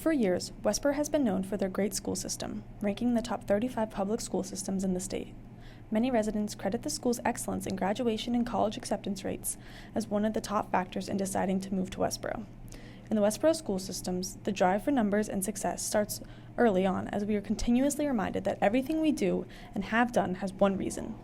For years, Westborough has been known for their great school system, ranking in the top 35 public school systems in the state. Many residents credit the school's excellence in graduation and college acceptance rates as one of the top factors in deciding to move to Westborough. In the Westborough school systems, the drive for numbers and success starts early on, as we are continuously reminded that everything we do and have done has one reason: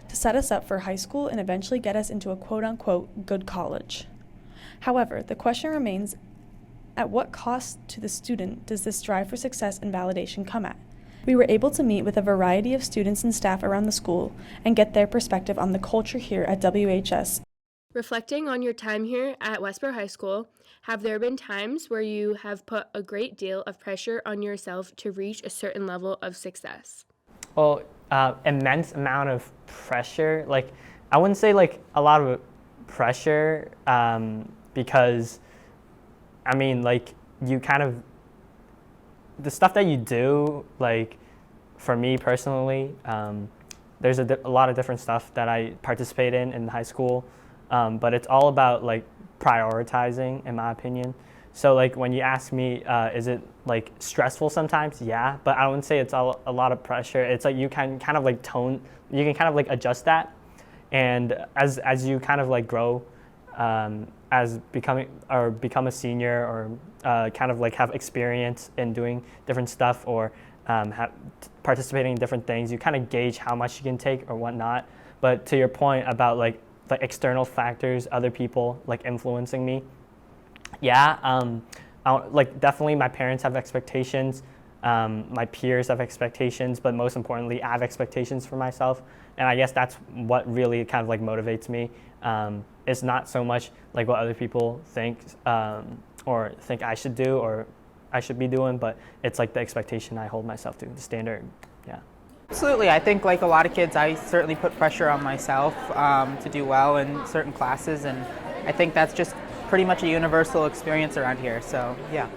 to set us up for high school and eventually get us into a quote-unquote good college. However, the question remains, at what cost to the student does this drive for success and validation come at? We were able to meet with a variety of students and staff around the school and get their perspective on the culture here at WHS. Reflecting on your time here at Westborough High School, have there been times where you have put a great deal of pressure on yourself to reach a certain level of success? Well, immense amount of pressure. I wouldn't say a lot of pressure, because you kind of, the stuff that you do, for me personally, there's a lot of different stuff that I participate in high school, but it's all about prioritizing, in my opinion. So when you ask me, is it stressful sometimes? Yeah, but I wouldn't say it's a lot of pressure. It's you can kind of you can kind of adjust that, and as you kind of grow, as become a senior, or kind of have experience in doing different stuff, or participating in different things, you kind of gauge how much you can take or whatnot. But to your point about the external factors, other people influencing me, yeah, definitely my parents have expectations, my peers have expectations, but most importantly, I have expectations for myself, and I guess that's what really kind of motivates me. It's not so much what other people think, or think I should do or I should be doing, but it's the expectation I hold myself to, the standard. Yeah. Absolutely. I think a lot of kids, I certainly put pressure on myself to do well in certain classes, and I think that's just pretty much a universal experience around here, so yeah.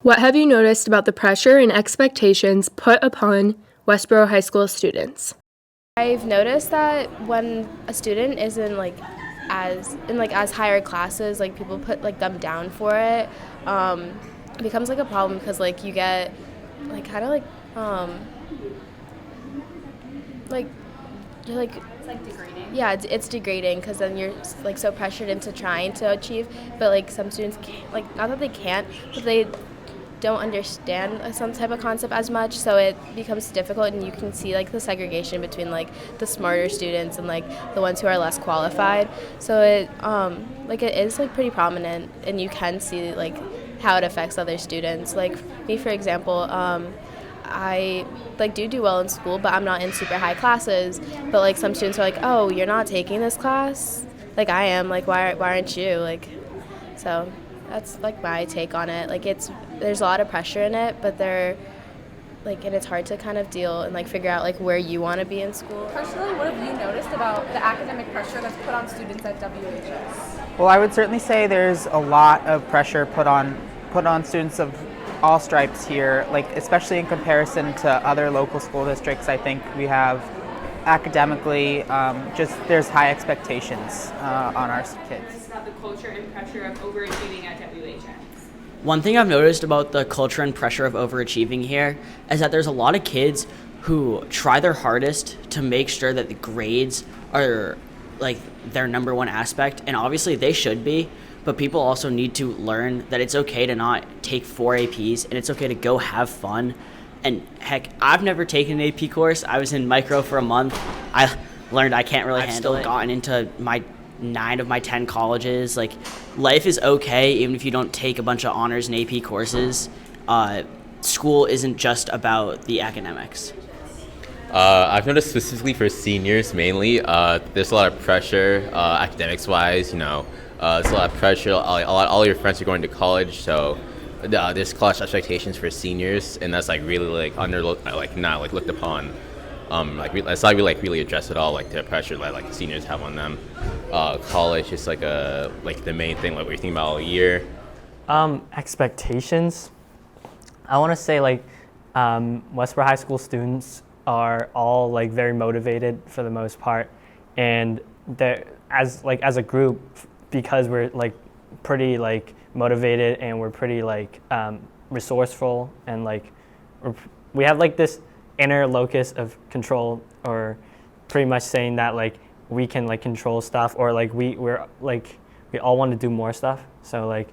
What have you noticed about the pressure and expectations put upon Westborough High School students? I've noticed that when a student is in as higher classes, people put them down for it. It becomes a problem because you get you're it's degrading. Yeah, it's degrading because then you're so pressured into trying to achieve, but some students can't, not that they can't, but they don't understand some type of concept as much, so it becomes difficult, and you can see the segregation between the smarter students and the ones who are less qualified. So it it is pretty prominent, and you can see how it affects other students. Me, for example, I do well in school, but I'm not in super high classes. But some students are oh, you're not taking this class? I am. Why aren't you? So that's my take on it. There's a lot of pressure in it, but and it's hard to kind of deal and figure out where you want to be in school. Personally, what have you noticed about the academic pressure that's put on students at WHS? Well, I would certainly say there's a lot of pressure put on students of all stripes here, especially in comparison to other local school districts. I think we have academically, there's high expectations on our kids. About the culture and pressure of overachieving at WHS. One thing I've noticed about the culture and pressure of overachieving here is that there's a lot of kids who try their hardest to make sure that the grades are their number one aspect, and obviously they should be, but people also need to learn that it's okay to not take 4 APs, and it's okay to go have fun. And heck, I've never taken an AP course. I was in micro for a month. I learned I can't really handle it. I've still gotten into my 9 of my 10 colleges. Life is okay even if you don't take a bunch of honors and AP courses. School isn't just about the academics. I've noticed specifically for seniors mainly, there's a lot of pressure academics-wise. There's a lot of pressure. All your friends are going to college, so there's college expectations for seniors, and that's really not looked upon. It's not really addressed at all, the pressure that seniors have on them. College is the main thing we're thinking about all year. Expectations. I want to say Westborough High School students are all very motivated for the most part, and they're as a group, because we're pretty motivated, and we're pretty resourceful, and like we have like this inner locus of control, or pretty much saying that like we can like control stuff, or like we're like we all want to do more stuff. So like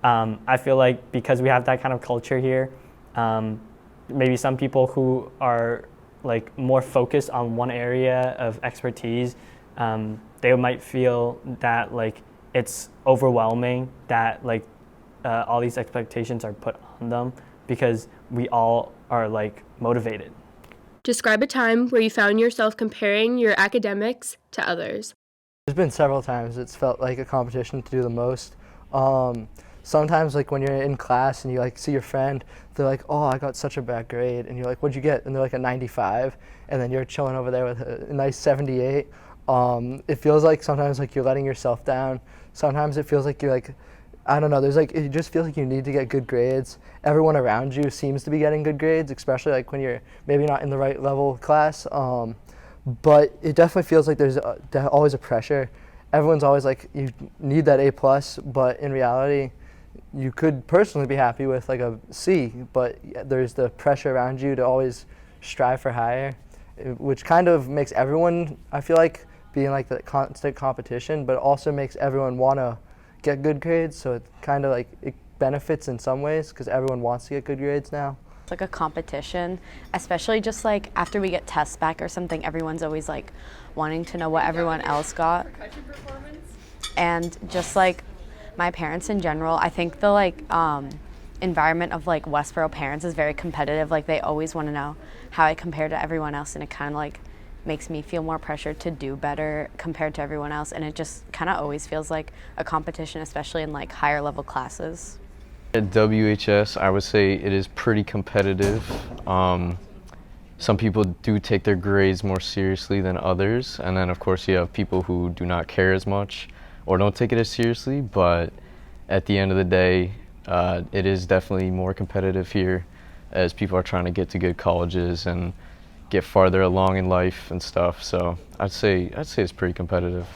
I feel like because we have that kind of culture here, maybe some people who are like more focused on one area of expertise, they might feel that like it's overwhelming that like all these expectations are put on them because we all are like motivated. Describe a time where you found yourself comparing your academics to others. There's been several times it's felt like a competition to do the most. Sometimes like when you're in class and you like see your friend, they're like, oh, I got such a bad grade, and you're like, what'd you get? And they're like a 95, and then you're chilling over there with a nice 78. It feels like sometimes like you're letting yourself down. Sometimes it feels like you're like, I don't know, there's like, it just feels like you need to get good grades. Everyone around you seems to be getting good grades, especially like when you're maybe not in the right level of class. But it definitely feels like there's always a pressure. Everyone's always like, you need that A+, but in reality, you could personally be happy with like a C, but there's the pressure around you to always strive for higher, which kind of makes everyone, I feel like, being like the constant competition, but also makes everyone want to get good grades. So it kind of like, it benefits in some ways because everyone wants to get good grades now. It's like a competition, especially just like after we get tests back or something, everyone's always like wanting to know what everyone else got. And just like my parents in general, I think the like environment of like Westborough parents is very competitive. Like they always want to know how I compare to everyone else, and it kind of like makes me feel more pressure to do better compared to everyone else, and it just kind of always feels like a competition, especially in like higher level classes. At WHS, I would say it is pretty competitive. Some people do take their grades more seriously than others, and then of course you have people who do not care as much or don't take it as seriously, but at the end of the day, it is definitely more competitive here as people are trying to get to good colleges and get farther along in life and stuff. So I'd say it's pretty competitive.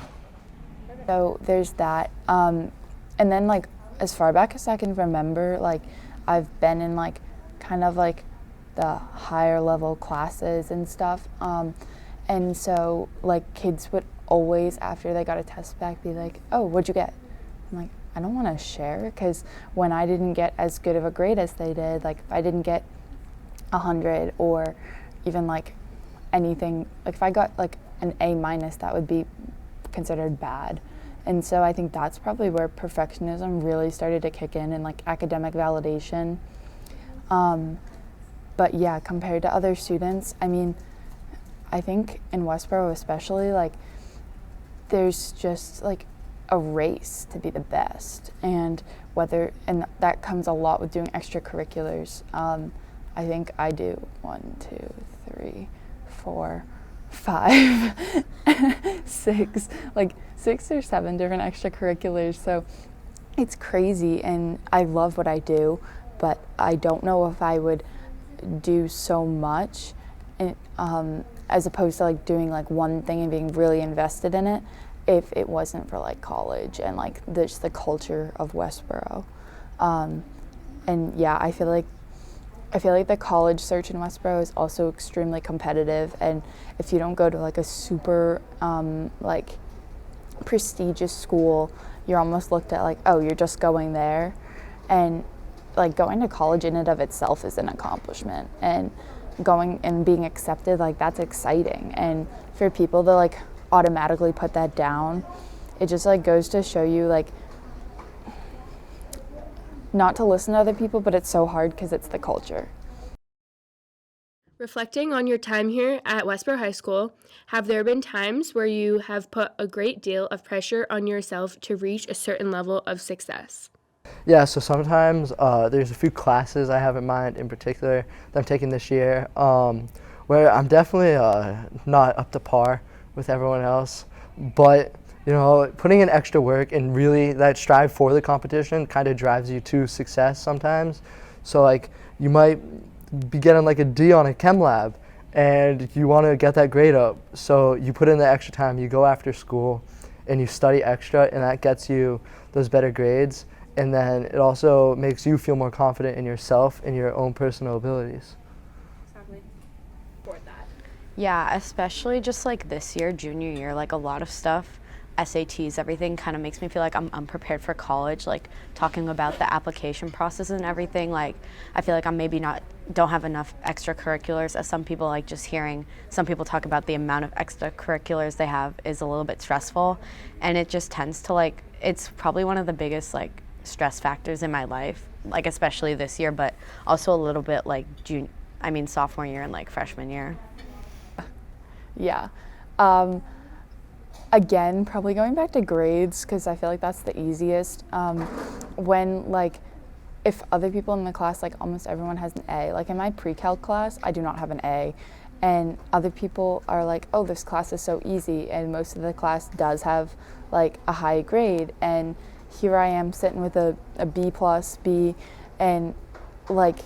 So there's that, and then like as far back as I can remember, like I've been in like kind of like the higher level classes and stuff, and so like kids would always, after they got a test back, be like, oh, what'd you get? I'm like, I don't want to share, because when I didn't get as good of a grade as they did, like if I didn't get 100 or even like anything, like if I got like an A-, that would be considered bad. And so I think that's probably where perfectionism really started to kick in, and like academic validation. But yeah, compared to other students, I mean, I think in Westborough especially, like there's just like a race to be the best, and that comes a lot with doing extracurriculars. I think I do 1, 2, 3, 4, 5, 6, like 6 or 7 different extracurriculars. So it's crazy, and I love what I do, but I don't know if I would do so much as opposed to like doing like one thing and being really invested in it if it wasn't for like college and like just the culture of Westborough. And yeah, I feel like the college search in Westborough is also extremely competitive, and if you don't go to like a super like prestigious school, you're almost looked at like, oh, you're just going there. And like going to college in and of itself is an accomplishment, and going and being accepted, like that's exciting. And for people to like automatically put that down, it just like goes to show you like not to listen to other people, but it's so hard because it's the culture. Reflecting on your time here at Westborough High School, have there been times where you have put a great deal of pressure on yourself to reach a certain level of success? Yeah, so sometimes there's a few classes I have in mind in particular that I'm taking this year where I'm definitely not up to par with everyone else, but you know, putting in extra work and really that strive for the competition kind of drives you to success sometimes. So like you might be getting like a D on a chem lab and you want to get that grade up, so you put in the extra time, you go after school and you study extra, and that gets you those better grades. and then it also makes you feel more confident in yourself and your own personal abilities. Exactly. For that. Yeah, especially just like this year, junior year, like a lot of stuff, SATs, everything kind of makes me feel like I'm unprepared for college, like talking about the application process and everything. Like I feel like I'm maybe don't have enough extracurriculars, as some people, like just hearing some people talk about the amount of extracurriculars they have is a little bit stressful, and it just tends to like, it's probably one of the biggest like stress factors in my life, like especially this year, but also a little bit like sophomore year and like freshman year. Yeah. Again, probably going back to grades, because I feel like that's the easiest. When like, if other people in the class, like almost everyone has an A, like in my pre-calc class, I do not have an A, and other people are like, oh, this class is so easy, and most of the class does have like a high grade, and here I am sitting with a B plus, B, and like,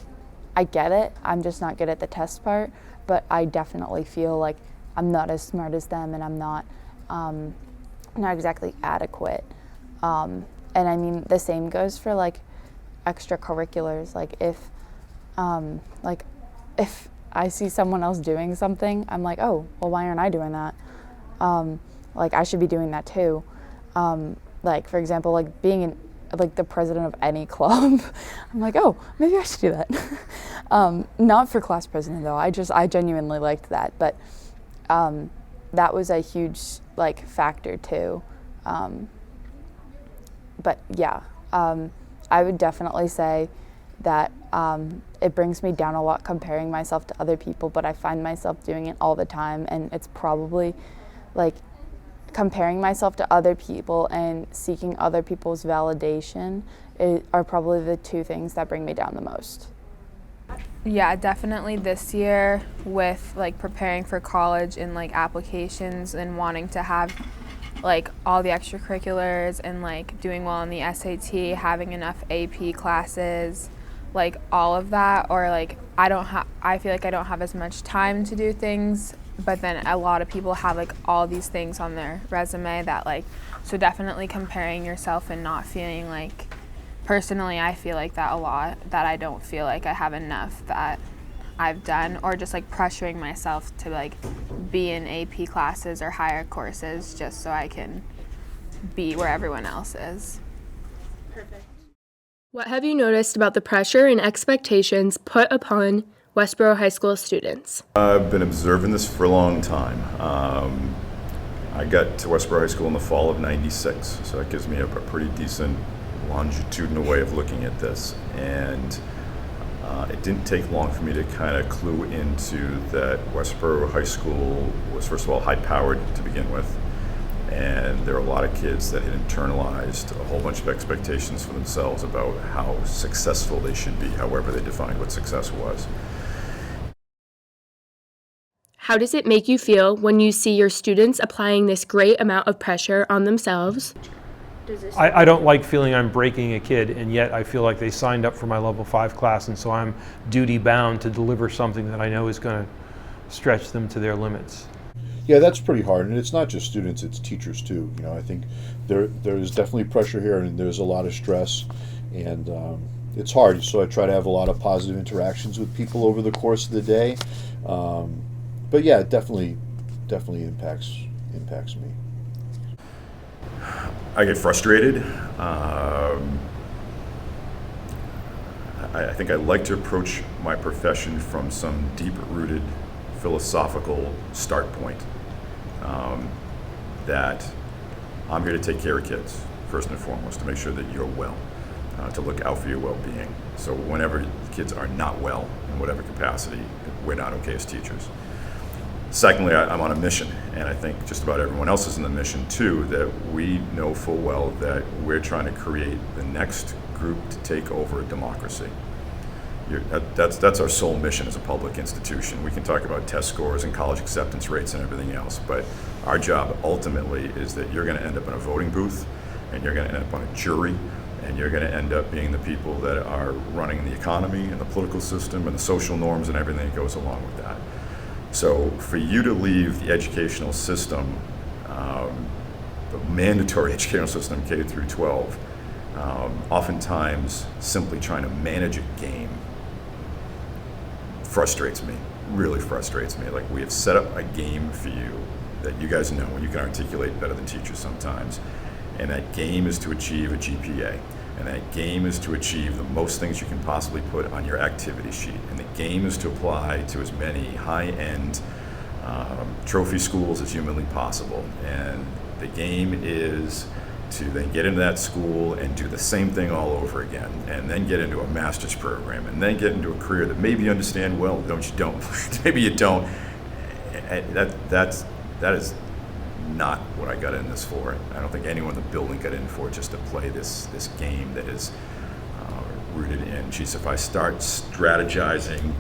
I get it, I'm just not good at the test part, but I definitely feel like I'm not as smart as them, and I'm not exactly adequate. And I mean, the same goes for like extracurriculars. Like if I see someone else doing something, I'm like, oh, well, why aren't I doing that? Like I should be doing that too. Like for example, like being like the president of any club, I'm like, oh, maybe I should do that. Not for class president though. I genuinely liked that, but that was a huge like factor too. But yeah, I would definitely say that it brings me down a lot comparing myself to other people, but I find myself doing it all the time, and it's probably like comparing myself to other people and seeking other people's validation are probably the two things that bring me down the most. Yeah, definitely this year with like preparing for college and like applications and wanting to have like all the extracurriculars and like doing well on the SAT, having enough AP classes, like all of that, or like I feel like I don't have as much time to do things, but then a lot of people have like all these things on their resume that like, so definitely comparing yourself and not feeling like, personally, I feel like that a lot, that I don't feel like I have enough that I've done, or just like pressuring myself to like be in AP classes or higher courses just so I can be where everyone else is. Perfect. What have you noticed about the pressure and expectations put upon Westborough High School students? I've been observing this for a long time. I got to Westborough High School in the fall of '96, so that gives me a pretty decent longitudinal way of looking at this, and it didn't take long for me to kind of clue into that Westborough High School was, first of all, high-powered to begin with, and there were a lot of kids that had internalized a whole bunch of expectations for themselves about how successful they should be, however they defined what success was. How does it make you feel when you see your students applying this great amount of pressure on themselves? I don't like feeling I'm breaking a kid, and yet I feel like they signed up for my level 5 class, and so I'm duty bound to deliver something that I know is going to stretch them to their limits. Yeah, that's pretty hard, and it's not just students, it's teachers too. You know, I think there's definitely pressure here, and there's a lot of stress, and it's hard. So I try to have a lot of positive interactions with people over the course of the day. But yeah, it definitely impacts me. I get frustrated. I think I like to approach my profession from some deep-rooted philosophical start point. That I'm here to take care of kids, first and foremost, to make sure that you're well, to look out for your well-being. So whenever kids are not well, in whatever capacity, we're not okay as teachers. Secondly, I'm on a mission, and I think just about everyone else is in the mission too, that we know full well that we're trying to create the next group to take over democracy. That's our sole mission as a public institution. We can talk about test scores and college acceptance rates and everything else, but our job ultimately is that you're going to end up in a voting booth, and you're going to end up on a jury, and you're going to end up being the people that are running the economy and the political system and the social norms and everything that goes along with that. So for you to leave the educational system, the mandatory educational system K through 12, Oftentimes, simply trying to manage a game frustrates me, really frustrates me. Like, we have set up a game for you that you guys know, and you can articulate better than teachers sometimes, and that game is to achieve a GPA, and that game is to achieve the most things you can possibly put on your activity sheet, and the game is to apply to as many high-end trophy schools as humanly possible, and the game is to then get into that school and do the same thing all over again, and then get into a master's program, and then get into a career that maybe you understand well, don't. Maybe you don't. That is not what I got in this for. I don't think anyone in the building got in for just to play this game that is rooted in, geez, if I start strategizing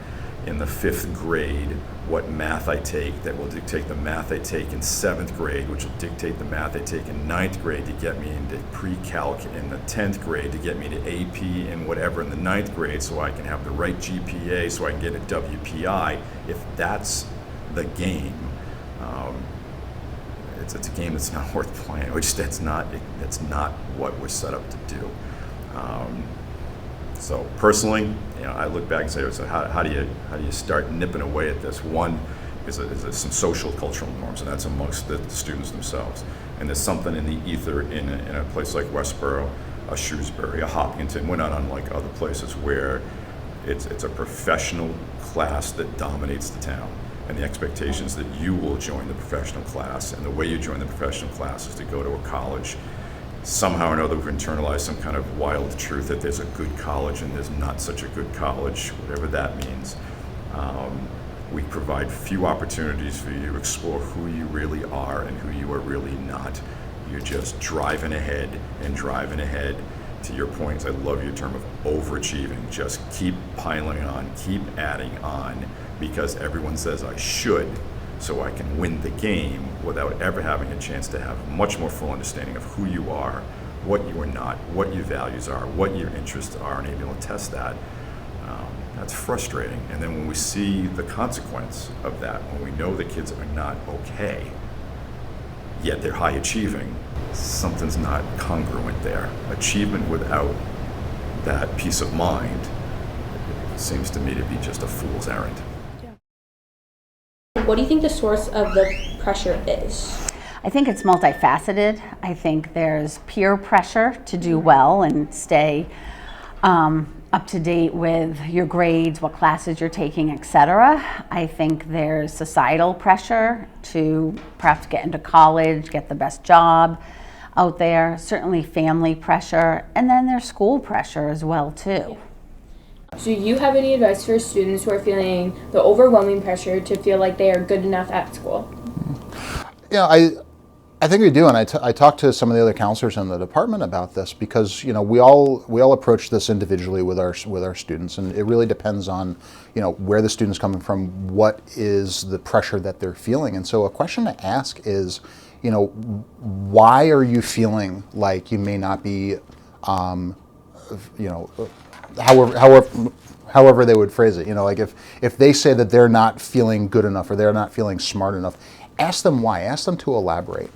in the 5th grade what math I take, that will dictate the math I take in 7th grade, which will dictate the math I take in 9th grade to get me into pre-calc in the 10th grade, to get me to AP and whatever in the 9th grade, so I can have the right GPA, so I can get a WPI. If that's the game, it's a game that's not worth playing. That's not what we're set up to do. So personally, I look back and say, so how do you start nipping away at this? One is some social cultural norms, and that's amongst the students themselves. And there's something in the ether in a place like Westborough, a Shrewsbury, a Hopkinton. We're not unlike other places where it's a professional class that dominates the town. And the expectations that you will join the professional class, and the way you join the professional class is to go to a college. Somehow or another, we've internalized some kind of wild truth that there's a good college and there's not such a good college, whatever that means. We provide few opportunities for you to explore who you really are and who you are really not. You're just driving ahead and driving ahead. To your point, I love your term of overachieving. Just keep piling on, keep adding on, because everyone says I should, so I can win the game without ever having a chance to have much more full understanding of who you are, what you are not, what your values are, what your interests are, and able to test that. That's frustrating. And then when we see the consequence of that, when we know the kids are not okay, yet they're high achieving, something's not congruent there. Achievement without that peace of mind seems to me to be just a fool's errand. What do you think the source of the pressure is? I think it's multifaceted. I think there's peer pressure to do well and stay up to date with your grades, what classes you're taking, etc. I think there's societal pressure to perhaps get into college, get the best job out there. Certainly family pressure, and then there's school pressure as well too. Do you have any advice for students who are feeling the overwhelming pressure to feel like they are good enough at school? Yeah, I think we do, and I talked to some of the other counselors in the department about this, because we all approach this individually with our students, and it really depends on where the student's coming from, what is the pressure that they're feeling, and so a question to ask is, why are you feeling like you may not be, however they would phrase it, like if they say that they're not feeling good enough or they're not feeling smart enough, ask them why, ask them to elaborate.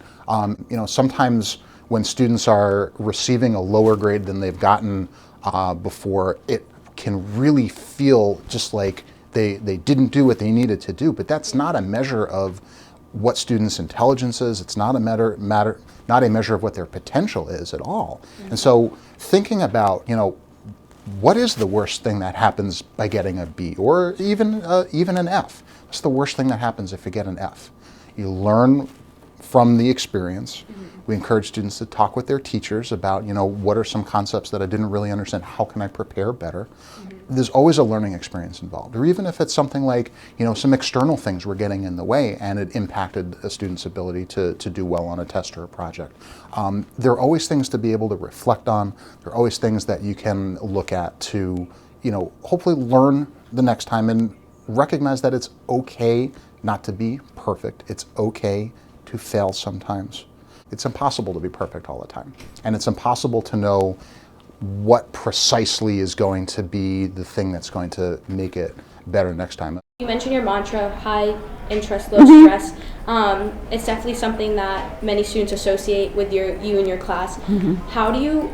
Sometimes when students are receiving a lower grade than they've gotten before, it can really feel just like they didn't do what they needed to do, but that's not a measure of what students' intelligence is. It's not a not a measure of what their potential is at all. Mm-hmm. And so thinking about, what is the worst thing that happens by getting a B, or even an F? What's the worst thing that happens if you get an F? You learn from the experience. Mm-hmm. We encourage students to talk with their teachers about, what are some concepts that I didn't really understand? How can I prepare better? Mm-hmm. There's always a learning experience involved. Or even if it's something like, some external things were getting in the way and it impacted a student's ability to do well on a test or a project. There are always things to be able to reflect on. There are always things that you can look at to, hopefully learn the next time and recognize that it's okay not to be perfect. It's okay to fail sometimes. It's impossible to be perfect all the time. And it's impossible to know what precisely is going to be the thing that's going to make it better next time. You mentioned your mantra, high interest, low stress. It's definitely something that many students associate with you and your class. Mm-hmm. How do you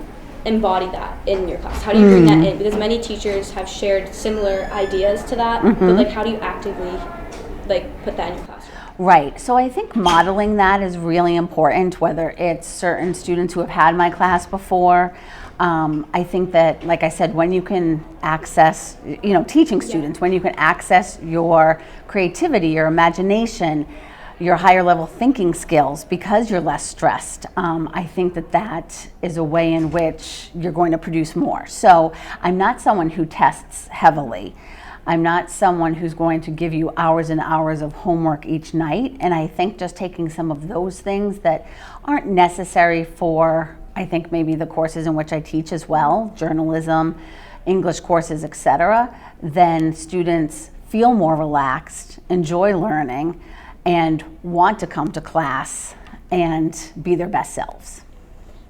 embody that in your class? How do you bring that in? Because many teachers have shared similar ideas to that, but like how do you actively like put that in your classroom? Right. So I think modeling that is really important, whether it's certain students who have had my class before. I think that, like I said, when you can access, teaching students, when you can access your creativity, your imagination, your higher level thinking skills because you're less stressed, I think that that is a way in which you're going to produce more. So I'm not someone who tests heavily. I'm not someone who's going to give you hours and hours of homework each night. And I think just taking some of those things that aren't necessary for, I think, maybe the courses in which I teach as well, journalism, English courses, etc., then students feel more relaxed, enjoy learning, and want to come to class and be their best selves.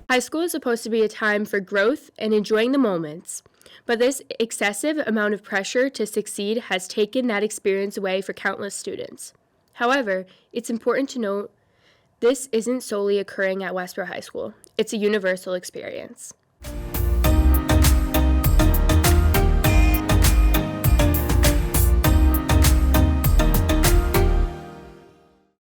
High school is supposed to be a time for growth and enjoying the moments, but this excessive amount of pressure to succeed has taken that experience away for countless students. However, it's important to note this isn't solely occurring at Westborough High School. It's a universal experience.